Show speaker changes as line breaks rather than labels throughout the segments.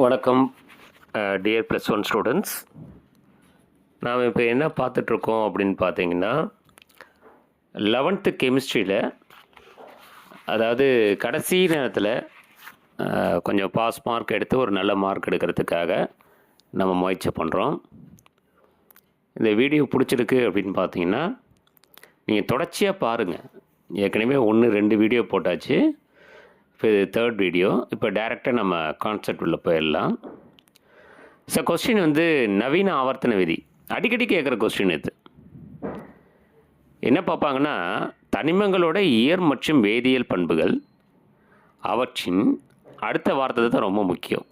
வணக்கம் dear plus one students. நாம் இப்போ என்ன பார்த்துட்ருக்கோம் அப்படின்னு பார்த்தீங்கன்னா 11th கெமிஸ்ட்ரியில், அதாவது கடைசி நேரத்தில் கொஞ்சம் பாஸ் மார்க் எடுத்து ஒரு நல்ல மார்க் எடுக்கிறதுக்காக நம்ம முயற்சி பண்ணுறோம். இந்த வீடியோ பிடிச்சிருக்கு அப்படின்னு பார்த்தீங்கன்னா நீங்கள் தொடர்ச்சியாக பாருங்கள். ஏற்கனவே 1-2 வீடியோ போட்டாச்சு. இப்போ இது 3rd வீடியோ. இப்போ டைரெக்டாக நம்ம கான்செப்ட் உள்ள போயிடலாம். ஸோ கொஸ்டின் வந்து நவீன ஆவர்த்தன விதி, அடிக்கடி கேட்குற கொஸ்டின் இது. என்ன பார்ப்பாங்கன்னா, தனிமங்களோட இயற் மற்றும் வேதியியல் பண்புகள், அவற்றின் அடுத்த வார்த்தை தான் ரொம்ப முக்கியம்.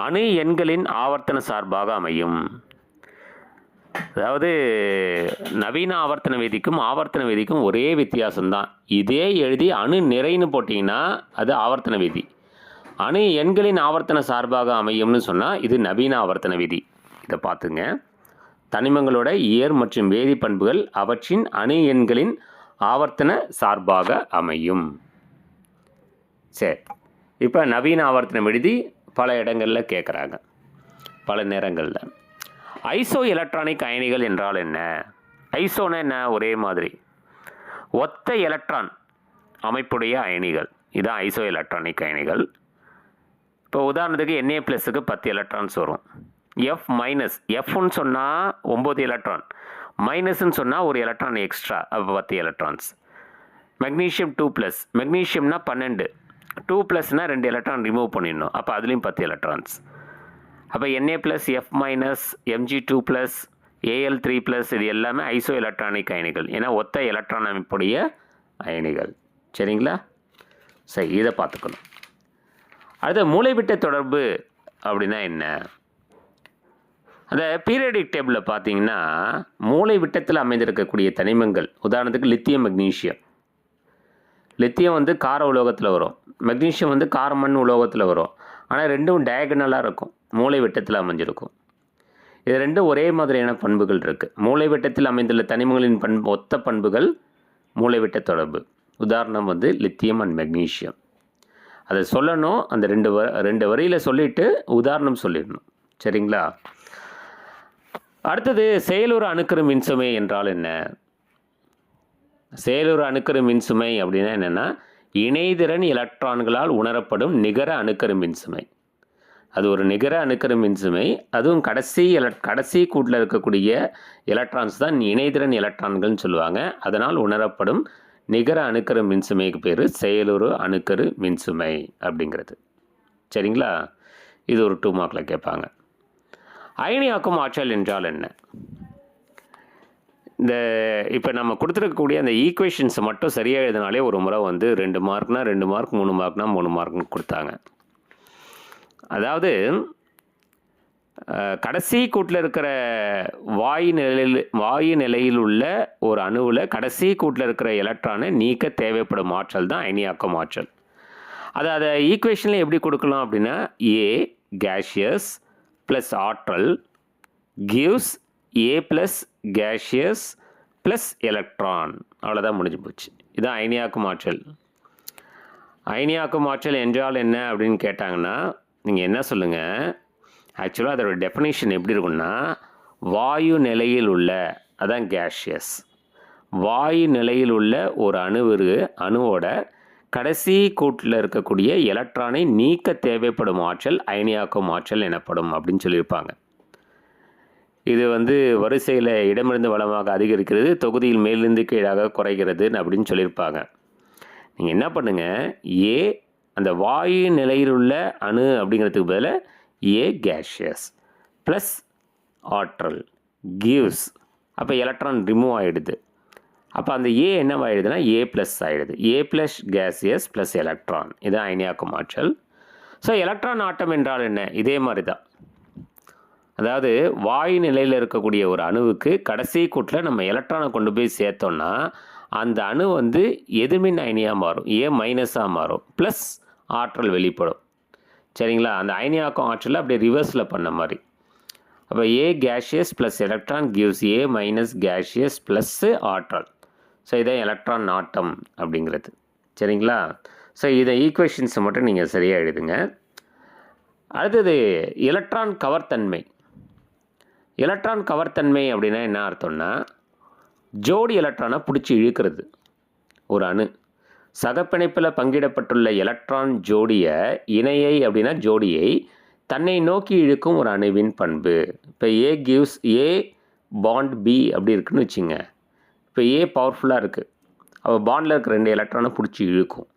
அணு எண்களின் ஆவர்த்தன சார்பாக அமையும். அதாவது நவீன ஆவர்த்தன விதிக்கும் ஆவர்த்தன விதிக்கும் ஒரே வித்தியாசம்தான். இதே எழுதி அணு நிறைன்னு போட்டிங்கன்னா அது ஆவர்த்தன விதி. அணு எண்களின் ஆவர்த்தன சார்பாக அமையும்னு சொன்னால் இது நவீன ஆவர்த்தன விதி. இதை பார்த்துங்க. தனிமங்களோட இயற் மற்றும் வேதி பண்புகள் அவற்றின் அணு எண்களின் ஆவர்த்தன சார்பாக அமையும். சரி, இப்போ நவீன ஆவர்த்தன விதி பல இடங்களில் கேட்குறாங்க, பல நேரங்களில். ஐசோ எலக்ட்ரானிக் அயனிகள் என்றால் என்ன? ஐசோனா என்ன? ஒரே மாதிரி ஒத்த எலக்ட்ரான் அமைப்புடைய அயனிகள். இதுதான் ஐசோ எலக்ட்ரானிக் அயனிகள். இப்போ உதாரணத்துக்கு Na+க்கு 10 எலக்ட்ரான்ஸ் வரும். F-, சொன்னால் 9 எலக்ட்ரான், மைனஸ்ன்னு சொன்னால் ஒரு எலக்ட்ரான் எக்ஸ்ட்ரா, அப்போ 10 எலக்ட்ரான்ஸ். மெக்னீஷியம் 2+, மெக்னீஷியம்னா 12, 2+னா 2 எலக்ட்ரான் ரிமூவ் பண்ணிடணும், அப்போ அதுலேயும் 10 எலக்ட்ரான்ஸ். அப்போ Na+, F-, Mg2+, Al3+, இது எல்லாமே ஐசோ எலக்ட்ரானிக் அயனிகள். ஏன்னா ஒத்த எலக்ட்ரான் அமைப்புடைய அயனிகள். சரிங்களா? சரி, இதை பார்த்துக்கணும். அடுத்த மூலைவிட்ட தொடர்பு அப்படின்னா என்ன? அந்த பீரியாடிக் டேபிளில் பார்த்தீங்கன்னா மூலைவிட்டத்தில் அமைந்திருக்கக்கூடிய தனிமங்கள், உதாரணத்துக்கு லித்தியம், மெக்னீஷியம். லித்தியம் வந்து கார உலோகத்தில் வரும், மெக்னீஷியம் வந்து காரமண் உலோகத்தில் வரும். ஆனால் ரெண்டும் டயகனலாக இருக்கும், மூலைவிட்டத்தில் அமைஞ்சிருக்கும். இது ரெண்டும் ஒரே மாதிரியான பண்புகள் இருக்குது. மூலைவிட்டத்தில் அமைந்துள்ள தனிமங்களின் ஒத்த பண்புகள் மூலைவிட்ட தொடர்பு. உதாரணம் வந்து லித்தியம் அண்ட் மெக்னீஷியம். அதை சொல்லணும், அந்த ரெண்டு வரியில் சொல்லிவிட்டு உதாரணம் சொல்லிடணும். சரிங்களா? அடுத்தது செயலுறு அணுக்கரு மின்சுமை என்றால் என்ன? செயலுறு அணுக்கரு மின்சுமை அப்படின்னா என்னென்னா, இணைதிறன் எலக்ட்ரான்களால் உணரப்படும் நிகர அணுக்கரு மின்சுமை. அது ஒரு நிகர அணுக்கரு மின்சுமை. அதுவும் கடைசி கூட்டில் இருக்கக்கூடிய எலக்ட்ரான்ஸ் தான் இணைதிறன் எலக்ட்ரான்கள்னு சொல்லுவாங்க. அதனால் உணரப்படும் நிகர அணுக்கரு மின்சுமைக்கு பேர் செயலுறு அணுக்கரு மின்சுமை அப்படிங்கிறது. சரிங்களா? இது ஒரு 2 மார்க்கில் கேட்பாங்க. அயனியாக்கும் ஆற்றல் என்றால் என்ன? இந்த இப்போ நம்ம கொடுத்துருக்கக்கூடிய அந்த ஈக்குவேஷன்ஸை மட்டும் சரியாக எழுதினாலே ஒரு முறை வந்து 2 மார்க்னா 2 மார்க், 3 மார்க்னா 3 மார்க்னு கொடுத்தாங்க. அதாவது கடைசி கூட்டில் இருக்கிற வாயு நிலையில் உள்ள ஒரு அணுவில் கடைசி கூட்டில் இருக்கிற எலக்ட்ரானை நீக்க தேவைப்படும் ஆற்றல் தான் அயனியாக்கும் ஆற்றல். அதை ஈக்குவேஷனில் எப்படி கொடுக்கலாம் அப்படின்னா, A gaseous ப்ளஸ் ஆற்றல் gives A plus gaseous plus electron. அவ்வளோதான், முடிஞ்சு போச்சு. இதுதான் அயனியாக்கும் ஆற்றல். அயனியாக்கும் ஆற்றல் என்றால் என்ன அப்படின்னு கேட்டாங்கன்னா நீங்கள் என்ன சொல்லுங்கள்? ஆக்சுவலாக அதோட டெஃபினேஷன் எப்படி இருக்குன்னா, வாயு நிலையில் உள்ள, அதான் கேஷியஸ், வாயு நிலையில் உள்ள ஒரு அணுவோட கடைசி கூட்டில் இருக்கக்கூடிய எலக்ட்ரானை நீக்க தேவைப்படும் ஆற்றல் அயனியாக்கும் ஆற்றல் எனப்படும் அப்படின்னு சொல்லியிருப்பாங்க. இது வந்து வரிசையில் இடமிருந்து வலமாக அதிகரிக்கிறது, தொகுதியில் மேலிருந்து கீழாக குறைகிறது அப்படின்னு சொல்லியிருப்பாங்க. நீங்கள் என்ன பண்ணுங்கள், அந்த வாயு நிலையில் உள்ள அணு அப்படிங்கிறதுக்கு பதிலாக A gaseous ப்ளஸ் ஆற்றல் கிவ்ஸ், அப்போ எலக்ட்ரான் ரிமூவ் ஆகிடுது. அப்போ அந்த A என்னவாகிடுதுன்னா A ப்ளஸ் ஆகிடுது. A plus gaseous plus electron. இதுதான் அயனியாக்கும் ஆற்றல். ஸோ எலக்ட்ரான் ஆட்டம் என்றால் என்ன? இதே மாதிரி தான். அதாவது வாயு நிலையில் இருக்கக்கூடிய ஒரு அணுவுக்கு கடைசி கூட்டில் நம்ம எலக்ட்ரானை கொண்டு போய் சேர்த்தோன்னா அந்த அணு வந்து எதிர்மின் அயனியாக மாறும், A- மாறும், ப்ளஸ் ஆற்றல் வெளிப்படும். சரிங்களா? அந்த அயனியாக்கும் ஆற்றலை அப்படியே ரிவர்ஸில் பண்ண மாதிரி. அப்போ A gaseous plus electron gives A- gaseous plus ஆற்றல். ஸோ இதான் எலக்ட்ரான் ஆட்டம் அப்படிங்கிறது. சரிங்களா? ஸோ இதை ஈக்குவேஷன்ஸை மட்டும் நீங்கள் சரியாக எழுதுங்க. அடுத்தது எலக்ட்ரான் கவர்த்தன்மை. எலக்ட்ரான் கவர்த்தன்மை அப்படின்னா என்ன அர்த்தம்னா, ஜோடி எலக்ட்ரானை பிடிச்சி இழுக்கிறது ஒரு அணு. சகப்பிணைப்பில் பங்கிடப்பட்டுள்ள எலக்ட்ரான் ஜோடியை, இணையை அப்படின்னா ஜோடியை தன்னை நோக்கி இழுக்கும் ஒரு அணுவின் பண்பு. இப்போ A gives a bond B அப்படி இருக்குன்னு வச்சுங்க. இப்போ ஏ பவர்ஃபுல்லாக இருக்குது, அப்போ பாண்டில் இருக்க 2 எலக்ட்ரானை பிடிச்சி இழுக்கும்.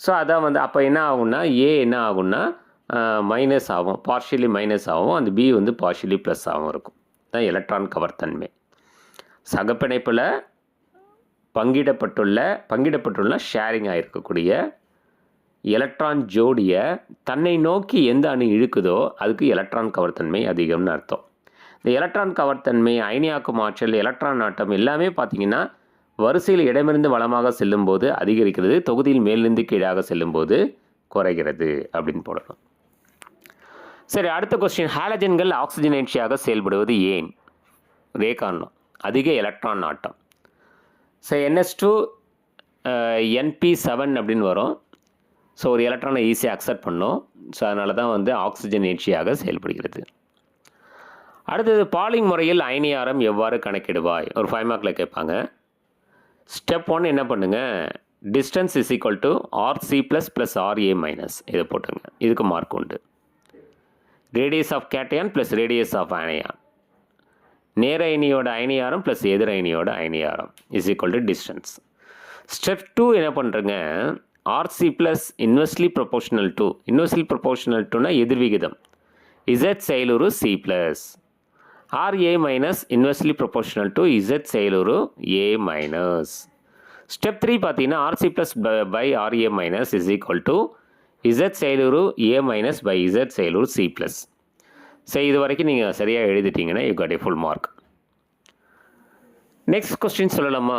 ஸோ அதான் வந்து அப்போ என்ன ஆகும்னா, ஏ என்ன ஆகும்னா மைனஸ் ஆகும், பார்ஷியலி மைனஸ் ஆகும், அந்த பி வந்து பார்ஷியலி ப்ளஸ் ஆகும் இருக்கும். தான் எலக்ட்ரான் கவர்த்தன்மை. சகப்பிணைப்பில் பங்கிடப்பட்டுள்ள ஷேரிங் ஆகிருக்கக்கூடிய எலக்ட்ரான் ஜோடியை தன்னை நோக்கி எந்த அணு இழுக்குதோ அதுக்கு எலக்ட்ரான் கவர்த்தன்மை அதிகம்னு அர்த்தம். இந்த எலக்ட்ரான் கவர்த்தன்மை, அயனியாக்கும் ஆற்றல், எலக்ட்ரான் ஆட்டம் எல்லாமே பார்த்திங்கன்னா வரிசையில் இடமிருந்து வலமாக செல்லும்போது அதிகரிக்கிறது, தொகுதியில் மேலிருந்து கீழாக செல்லும்போது குறைகிறது அப்படின்னு போடணும். சரி, அடுத்த கொஸ்டின். ஹாலஜன்கள் ஆக்சிஜனேற்றியாக செயல்படுவது ஏன்? ஒரே காரணம், அதிக எலக்ட்ரான் ஆட்டம். ஸோ NH2 NP7 அப்படின்னு வரும். ஸோ ஒரு எலக்ட்ரானை ஈஸியாக அக்செப்ட் பண்ணும். ஸோ அதனால தான் வந்து ஆக்சிஜனேற்றியாக செயல்படுகிறது. அடுத்தது, பாலிங் முறையில் அயனியாரம் எவ்வாறு கணக்கிடுவாய்? ஒரு 5 மார்க்கில் கேட்பாங்க. ஸ்டெப் 1 என்ன பண்ணுங்க, distance is equal to RC + RA minus இதை போட்டுங்க. இதுக்கு மார்க் உண்டு. Radius of cation plus radius of anion, நேர அயனியோட அயனியாரம் ப்ளஸ் எதிர் அயனியோட அயனியாரம் is equal to distance. Step 2 என்ன பண்ணுறங்க, RC ப்ளஸ் இன்வெர்ஸ்லி ப்ரொபோர்ஷனல் டுனா எதிர்விகிதம், Z செயலுறு C plus, RA minus inversely proportional to Z செயலுறு A மைனஸ். ஸ்டெப் 3 பார்த்தீங்கன்னா RC plus by RA minus is equal to Z செயலுறு A மைனஸ் பை Z செயலுறு C plus. சரி, இது வரைக்கும் நீங்கள் சரியாக எழுதிட்டீங்கன்னா you got a full mark. Next question சொல்லலாமா?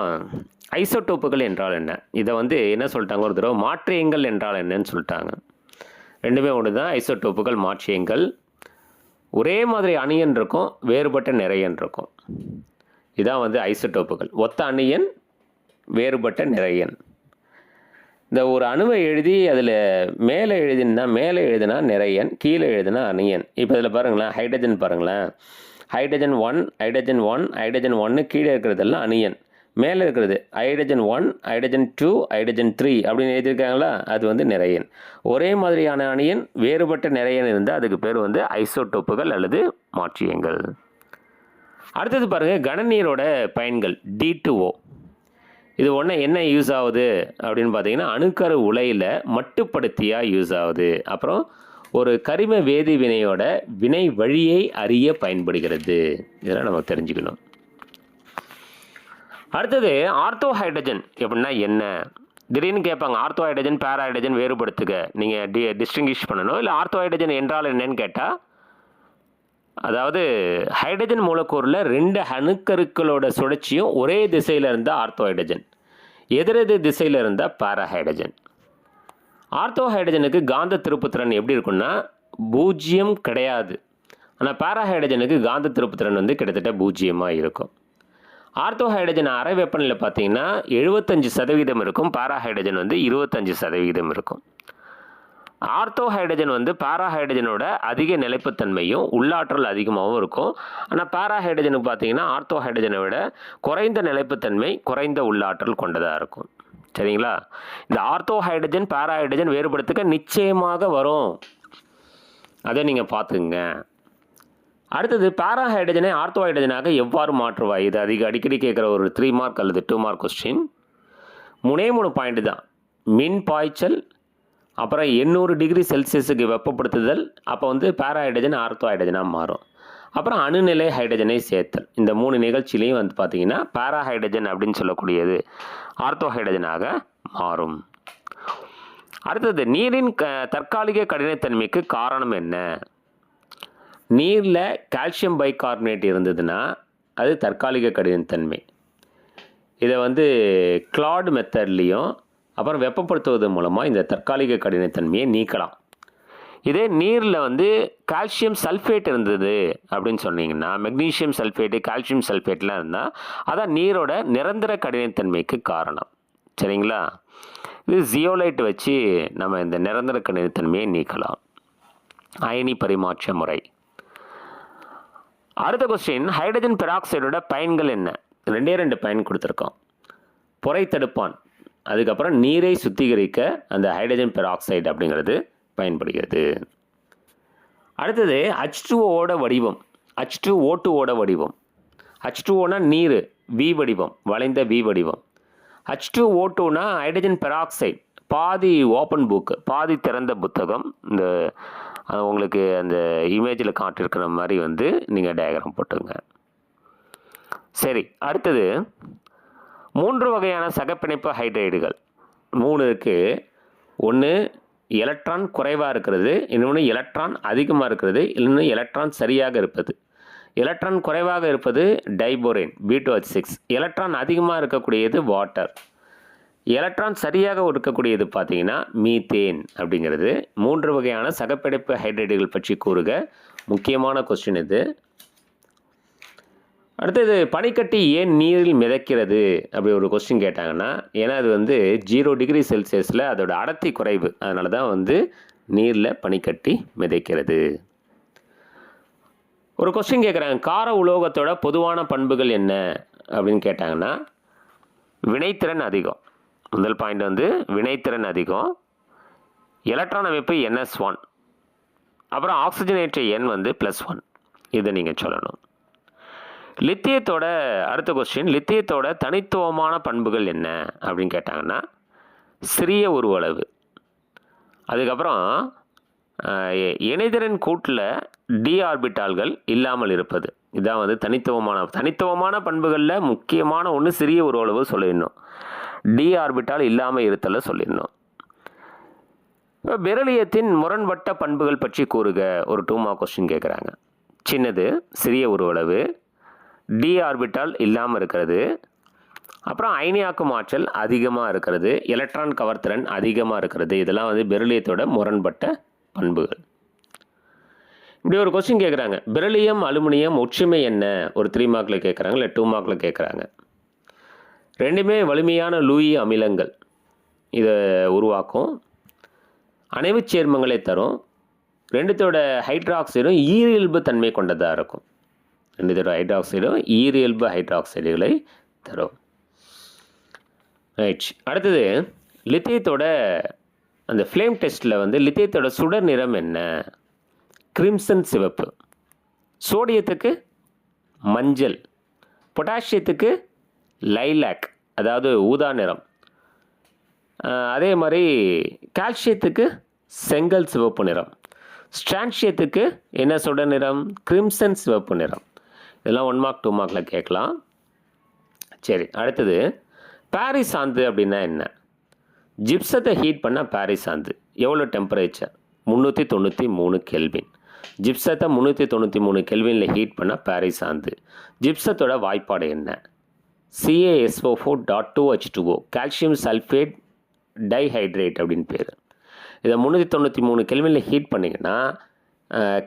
ஐசோடோப்புகள் என்றால் என்ன? இதை வந்து என்ன சொல்லிட்டாங்க ஒரு தடவை, மாற்றியங்கள் என்றால் என்னன்னு சொல்லிட்டாங்க. ரெண்டுமே ஒன்று தான். ஐசோடோப்புகள், மாற்றியங்கள். ஒரே மாதிரி அணியன் இருக்கும், வேறுபட்ட நிறையன் இருக்கும். இதான் வந்து ஐசோடோப்புகள். ஒத்த அணியன், வேறுபட்ட நிறையன். இந்த ஒரு அணுவை எழுதி அதில் மேலே எழுதினா நிறையன், கீழே எழுதினா அணியன். இப்போ இதில் பாருங்களேன், ஹைட்ரஜன் பாருங்களேன், ஹைட்ரஜன் 1 கீழே இருக்கிறதெல்லாம் அணியன், மேலே இருக்கிறது ஹைட்ரஜன் 1, ஹைட்ரஜன் 2, ஹைட்ரஜன் 3 அப்படின்னு எழுதியிருக்காங்களா, அது வந்து நிறையன். ஒரே மாதிரியான அணியன், வேறுபட்ட நிறையன் இருந்தால் அதுக்கு பேர் வந்து ஐசோடோப்புகள் அல்லது மாற்றியங்கள். அடுத்தது பாருங்கள், கனநீரோட பயன்கள். D2O இது என்ன யூஸ் ஆகுது அப்படின்னு பார்த்தீங்கன்னா, அணுக்கரு உலையில் மட்டுப்படுத்தியாக யூஸ் ஆகுது. அப்புறம் ஒரு கரிம வேதி வினையோட வினை வழியை அறிய பயன்படுகிறது. இதெல்லாம் நம்ம தெரிஞ்சுக்கணும். அடுத்தது, ஆர்த்தோ ஹைட்ரஜன் எப்படின்னா என்ன? திடீர்னு கேட்பாங்க, ஆர்த்தோ ஹைட்ரஜன் பேரா ஹைட்ரஜன் வேறுபடுத்துக, நீங்கள் டிஸ்டிங்கிஷ் பண்ணணும். இல்லை ஆர்த்தோ ஹைட்ரஜன் என்றால் என்னன்னு கேட்டால், அதாவது ஹைட்ரஜன் மூலக்கூறில் 2 அணுக்கருக்களோட சுழற்சியும் ஒரே திசையில் இருந்தால் ஆர்த்தோ ஹைட்ரஜன், எதிரெதிர் திசையில் இருந்தால் பேரா ஹைட்ரஜன். ஆர்த்தோ ஹைட்ரஜனுக்கு காந்த திருப்புத்திறன் எப்படி இருக்குன்னா 0 கிடையாது. ஆனால் பேரா ஹைட்ரஜனுக்கு காந்த திருப்புத்திறன் வந்து கிட்டத்தட்ட 0 இருக்கும். ஆர்த்தோ ஹைட்ரஜன் அரை வெப்பநிலை பார்த்தீங்கன்னா 75% இருக்கும், பேரா ஹைட்ரஜன் வந்து 25% இருக்கும். ஆர்த்தோ ஹைட்ரஜன் வந்து பேரா ஹைட்ரஜனோட அதிக நிலைப்புத்தன்மையும் உள்ளாற்றல் அதிகமாகவும் இருக்கும். ஆனால் பேரா ஹைட்ரஜனுக்கு பார்த்தீங்கன்னா ஆர்த்தோ ஹைட்ரஜனை விட குறைந்த நிலைப்புத்தன்மை, குறைந்த உள்ளாற்றல் கொண்டதாக இருக்கும். சரிங்களா? இந்த ஆர்த்தோ ஹைட்ரஜன் பேரா ஹைட்ரஜன் வேறுபடுத்துக்க நிச்சயமாக வரும், அதை நீங்கள் பார்த்துங்க. அடுத்தது, பேரா ஹைட்ரஜனை ஆர்த்தோ ஹைட்ரஜனாக எவ்வாறு மாற்றுவாய்? இது அடிக்கடி கேட்குற ஒரு 3 மார்க் அல்லது 2 மார்க் கொஸ்டின். 3 பாயிண்ட் தான். மின் பாய்ச்சல், அப்புறம் 800 டிகிரி செல்சியஸுக்கு வெப்பப்படுத்துதல், அப்போ வந்து பேரா ஹைட்ரஜன் ஆர்த்தோ ஹைட்ரஜனாக மாறும். அப்புறம் அணுநிலை ஹைட்ரஜனை சேர்த்தல். இந்த 3 நிகழ்ச்சியிலையும் வந்து பார்த்திங்கன்னா பேரா ஹைட்ரஜன் அப்படின்னு சொல்லக்கூடியது ஆர்த்தோ ஹைட்ரஜனாக மாறும். அடுத்தது, நீரின் தற்காலிக கடினத்தன்மைக்கு காரணம் என்ன? நீரில் கால்சியம் பைகார்பனேட் இருந்ததுன்னா அது தற்காலிக கடினத்தன்மை. இதை வந்து கிளாட் மெத்தட்லேயும் அப்புறம் வெப்பப்படுத்துவது மூலமாக இந்த தற்காலிக கடினத்தன்மையை நீக்கலாம். இதே நீரில் வந்து கால்சியம் சல்ஃபேட் இருந்தது அப்படின்னு சொன்னீங்கன்னா, மெக்னீஷியம் சல்ஃபேட்டு, கால்சியம் சல்ஃபேட்லாம் இருந்தால் அதான் நீரோட நிரந்தர கடினத்தன்மைக்கு காரணம். சரிங்களா? இது ஜியோலைட் வச்சு நம்ம இந்த நிரந்தர கடினத்தன்மையை நீக்கலாம். அயனி பரிமாற்ற முறை. அடுத்த கொஸ்டின், ஹைட்ரஜன் பெராக்சைடோட பயன்கள் என்ன? 2 பயன் கொடுத்துருக்கோம். புரை தடுப்பான், அதுக்கப்புறம் நீரை சுத்திகரிக்க அந்த ஹைட்ரஜன் பெராக்சைடு அப்படிங்கிறது பயன்படுகிறது. அடுத்தது H2ஓட வடிவம், H2O2ஓட வடிவம். H2Oனா நீர், வி வடிவம், வளைந்த வி வடிவம். H2O2னா ஹைட்ரஜன் பெராக்சைடு, பாதி ஓப்பன் புக்கு, பாதி திறந்த புத்தகம். இந்த உங்களுக்கு அந்த இமேஜில் காட்டிருக்கிற மாதிரி வந்து நீங்கள் டயக்ராம் போட்டுங்க. சரி, அடுத்தது 3 வகையான சகப்பிணைப்பு ஹைட்ரைடுகள் 3 இருக்குது. ஒன்று எலக்ட்ரான் குறைவாக இருக்கிறது, இன்னொன்று எலக்ட்ரான் அதிகமாக இருக்கிறது, இன்னொன்று எலக்ட்ரான் சரியாக இருப்பது. எலக்ட்ரான் குறைவாக இருப்பது டைபோரேன் B2H6. எலக்ட்ரான் அதிகமாக இருக்கக்கூடியது வாட்டர். எலக்ட்ரான் சரியாக இருக்கக்கூடியது பார்த்தீங்கன்னா மீத்தேன் அப்படிங்கிறது. 3 வகையான சகப்பிணைப்பு ஹைட்ரைடுகள் பற்றி கூறுக. முக்கியமான கொஸ்டின் இது. அடுத்தது, பனிக்கட்டி ஏன் நீரில் மிதக்கிறது அப்படி ஒரு கொஸ்டின் கேட்டாங்கன்னா, ஏன்னா அது வந்து 0 டிகிரி செல்சியஸில் அதோட அடர்த்தி குறைவு, அதனால தான் வந்து நீரில் பனிக்கட்டி மிதக்கிறது. ஒரு கொஸ்டின் கேட்குறாங்க, கார உலோகத்தோட பொதுவான பண்புகள் என்ன அப்படின்னு கேட்டாங்கன்னா, வினைத்திறன் அதிகம். முதல் பாயிண்ட் வந்து வினைத்திறன் அதிகம். எலக்ட்ரான் அமைப்பு NS1, அப்புறம் ஆக்சிஜனேற்ற எண் வந்து +1. இதை நீங்கள் சொல்லணும். லித்தியத்தோட அடுத்த கொஸ்டின், லித்தியத்தோட தனித்துவமான பண்புகள் என்ன அப்படின்னு கேட்டாங்கன்னா, சிறிய உருவளவு. அதுக்கப்புறம் இணைதிறன் கூட்டில் டி ஆர்பிட்டால்கள் இல்லாமல் இருப்பது. இதான் வந்து தனித்துவமான பண்புகளில் முக்கியமான ஒன்று சிறிய உருவளவு சொல்லிடணும். டி ஆர்பிட்டால் இல்லாமல் இருத்தலை சொல்லிடணும். இப்போ பெரிலியத்தின் முரண்பட்ட பண்புகள் பற்றி கூறுக. ஒரு 2 மார்க் கொஸ்டின் கேட்குறாங்க. சின்னது, சிறிய உருவளவு, டி ஆர்பிட்டால் இல்லாமல் இருக்கிறது, அப்புறம் அயனியாக்கும் ஆற்றல் அதிகமாக இருக்கிறது, எலக்ட்ரான் கவர்திறன் அதிகமாக இருக்கிறது. இதெல்லாம் வந்து பெரிலியத்தோட முரண்பட்ட பண்புகள். இப்படி ஒரு கொஸ்டின் கேட்குறாங்க, பெரிலியம் அலுமினியம் ஒற்றுமை என்ன? ஒரு 3 மார்க்கில் கேட்குறாங்க, இல்லை 2 மார்க்கில் கேட்குறாங்க. ரெண்டுமே வலிமையான லூயி அமிலங்கள் இதை உருவாக்கும், அணைவு சேர்மங்களை தரும். ரெண்டுத்தோட ஹைட்ராக்சைடும் ஈரியல்பு தன்மை கொண்டதாக இருக்கும். ரெண்டுத்தோட ஹைட்ராக்சைடும் ஈரியல்பு ஹைட்ராக்சைடுகளை தரும். ரைட். அடுத்தது, லித்தியத்தோட அந்த ஃப்ளேம் டெஸ்ட்டில் வந்து லித்தியத்தோட சுடர் நிறம் என்ன? கிரிம்சன் சிவப்பு. சோடியத்துக்கு மஞ்சள், பொட்டாசியத்துக்கு லைலாக் அதாவது ஊதா நிறம். அதே மாதிரி கால்சியத்துக்கு செங்கல் சிவப்பு நிறம். ஸ்ட்ரான்சியத்துக்கு என்ன சுடர் நிறம்? கிரிம்சன் சிவப்பு நிறம். இதெல்லாம் 1 மார்க் 2 மார்க்கில் கேட்கலாம். சரி, அடுத்தது, பாரிஸ் சாந்து அப்படின்னா என்ன? ஜிப்சத்தை ஹீட் பண்ணால் பாரிஸ் சாந்து. எவ்வளோ டெம்பரேச்சர்? 393 கெல்வின். ஜிப்சத்தை 393 கெல்வினில் ஹீட் பண்ணால் பாரிஸ் சாந்து. ஜிப்சத்தோட வாய்ப்பாடு என்ன? CaSO4.2H2O, கால்சியம் சல்ஃபேட் டைஹைட்ரேட் அப்படின்னு பேர். இதை 393 கெல்வினில் ஹீட் பண்ணிங்கன்னா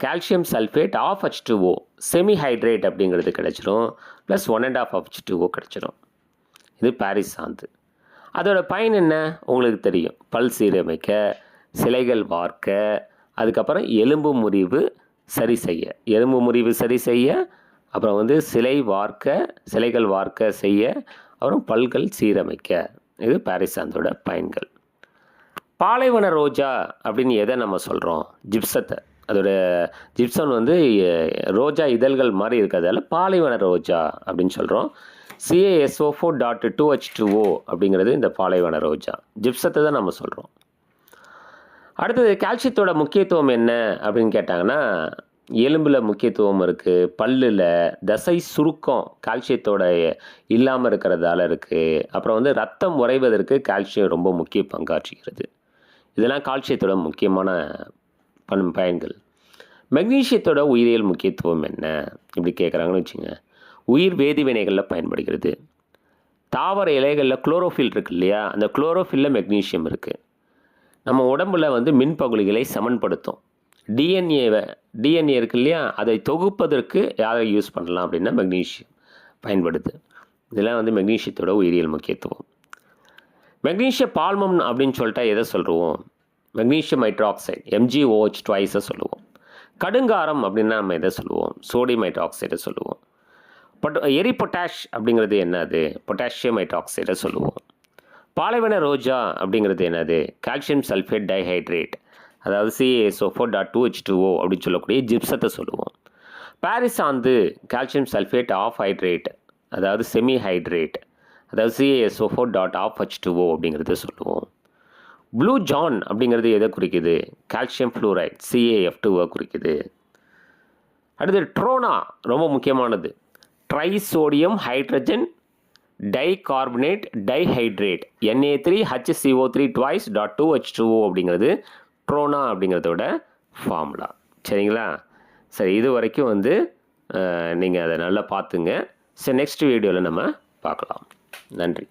calcium sulphate of H2O semi hydrate அப்படிங்கிறது கிடச்சிரும், ப்ளஸ் 1.5 H2O கிடச்சிரும். இது பாரிஸ் சாந்து. அதோட பயன் என்ன உங்களுக்கு தெரியும். பல் சீரமைக்க, சிலைகள் வார்க்க, அதுக்கப்புறம் எலும்பு முறிவு சரி செய்ய, அப்புறம் வந்து சிலைகள் வார்க்க செய்ய, அப்புறம் பல்கள் சீரமைக்க. இது பாரிஸ் சாந்தோட பயன்கள். பாலைவன ரோஜா அப்படின்னு எதை நம்ம சொல்கிறோம்? ஜிப்சத்தை. அதோட ஜிப்சன் வந்து ரோஜா இதழ்கள் மாதிரி இருக்கிறதால பாலைவன ரோஜா அப்படின்னு சொல்கிறோம். CaSO4.2H2O அப்படிங்கிறது இந்த பாலைவன ரோஜா. ஜிப்சத்தை தான் நம்ம சொல்கிறோம். அடுத்தது, கால்சியத்தோட முக்கியத்துவம் என்ன அப்படின்னு கேட்டாங்கன்னா, எலும்பில் முக்கியத்துவம் இருக்குது, பல்லில் தசை சுருக்கம் கால்சியத்தோட இல்லாமல் இருக்கிறதால இருக்குது. அப்புறம் வந்து ரத்தம் உறைவதற்கு கால்சியம் ரொம்ப முக்கிய பங்காற்றுகிறது. இதெல்லாம் கால்சியத்தோட முக்கியமான பயன்கள். மெக்னீஷியத்தோட உயிரியல் முக்கியத்துவம் என்ன இப்படி கேட்குறாங்கன்னு வச்சுங்க. உயிர் வேதிவினைகளில் பயன்படுகிறது. தாவர இலைகளில் குளோரோஃபில் இருக்குது இல்லையா, அந்த குளோரோஃபில்ல மெக்னீஷியம் இருக்குது. நம்ம உடம்புல வந்து மின்பகுளிகளை சமன்படுத்தும். டிஎன்ஏ இருக்கு இல்லையா, அதை தொகுப்பதற்கு யாரை யூஸ் பண்ணலாம் அப்படின்னா மெக்னீஷியம் பயன்படுது. இதெல்லாம் வந்து மெக்னீஷியத்தோட உயிரியல் முக்கியத்துவம். மெக்னீஷிய பால்மம் அப்படின்னு சொல்லிட்டா எதை சொல்லுவோம்? மெக்னீஷியம் ஹைட்ராக்சைடு MgOH2 சொல்லுவோம். கடுங்காரம் அப்படின்னா நம்ம எதை சொல்லுவோம்? சோடியம் ஹைட்ராக்சைடை சொல்லுவோம். எரி பொட்டாஷ் அப்படிங்கிறது என்னது? பொட்டாசியம் ஹைட்ராக்சைடை சொல்லுவோம். பாலைவன ரோஜா அப்படிங்கிறது என்னது? கால்சியம் சல்ஃபேட் டைஹைட்ரேட், அதாவது CaSO4.2H2O அப்படின்னு சொல்லக்கூடிய ஜிப்சத்தை சொல்லுவோம். பாரிசாந்து கால்சியம் சல்ஃபேட் ஆஃப் ஹைட்ரேட், அதாவது செமி ஹைட்ரேட், அதாவது CaSO4.2H2O அப்படிங்கிறத சொல்லுவோம். ப்ளூ ஜான் அப்படிங்கிறது எதை குறிக்குது? கால்சியம் ஃப்ளூரைட் CaF2 குறிக்குது. அடுத்து ட்ரோனா, ரொம்ப முக்கியமானது. Trisodium hydrogen டைகார்பனேட் dihydrate Na3HCO3 2H2O அப்படிங்கிறது ட்ரோனா அப்படிங்கிறதோட ஃபார்முலா. சரிங்களா? சரி, இது வரைக்கும் நீங்கள் அதை நல்லா பார்த்துங்க. சரி, நெக்ஸ்ட் வீடியோவில் நம்ம பார்க்கலாம். நன்றி.